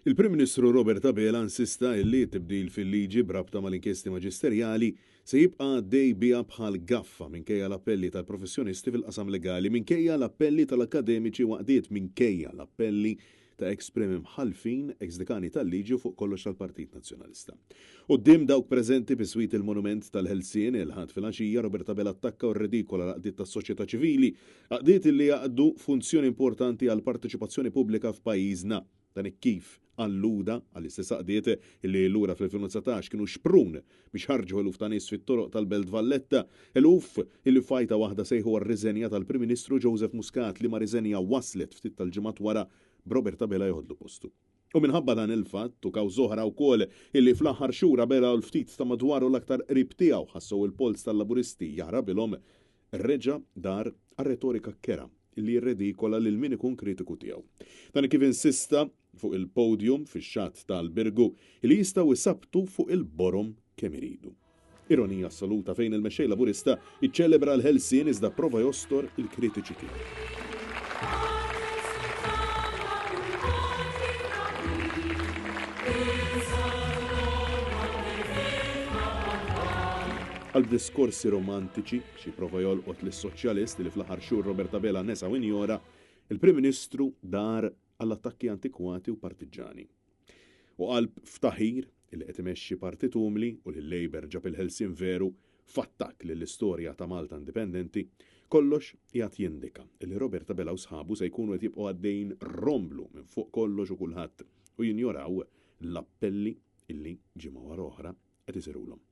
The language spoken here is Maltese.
Il-Prim Ministru Robert Abela insista illi tibdil fil-liġi brabta mal-inkjesti maġisterjali se jibqa' għaddej biha bħal gaffa minkejja l-appelli tal-professjonisti fil-qasam legali, minkejja l-appelli tal-akademiċi waqdiet minkejja l-appelli ta' ex-premi mħalfin ex-dekani tal-liġi fuq kollox tal-Partit Nazzjonalista. Quddiem dawk preżenti biswit il-monument tal-Ħelsien il-ħadd fil-għaxija Robert Abela attakka u ridikola l-qdiet tas-soċjetà ċivili, qdiet illi jaqdu funzjoni importanti għal parteċipazzjoni pubblika f'pajjiżna. Dan kif alluda għall-istess qdiet illi lura fl-2019 kienu xprun biex ħarġu eluf ta' nies fit-toroq tal-Belt Valletta, eluf illi fajta waħda sejħu għar-riżenja tal-Prim Ministru Joseph Muscat li ma riżenja waslet ftit tal-ġimgħat wara Robert Abela joħodlu postu. U minħabba dan il-fatt u kaw zoħra wkoll illi fl-aħħar xhur Abela u l-ftit ta' madwaru l-aktar qrib tiegħu ħassew il-pols tal-laburisti jaħrabilhom reġa' dar għar-retorika kera illi jirredikola lil min ikun kritiku tiegħu. Dan kif insista fuq il-podium fix-xatt tal-Birgu illi jistgħu isabtu fuq il-borom kemm iridu. Ironija assoluta fejn il-mexxej laburista iċċelebra l-Ħelsien iżda prova jostor il-kritiċi tiegħu. Għal-diskorsi romantiċi xi prova jolqot lis-soċjalist li fl-aħħar xhur Robert Abela nesa' u injora, il-Prim Ministru dar għall-attakki antikwati u partiġani. U qalb f'taħir li qed imexxi Partit Umli u l-Labor ġab il-Ħelsien veru f'attakk lill-istorja ta' Malta indipendenti, kollox qiegħed jindika li Robert Abela u sħabu se jkunu qed jibqgħu għaddejjin romblu minn fuq kollox u kulħadd u jinjoraw l-appelli illi ġimgħa wara oħra qed isirulhom.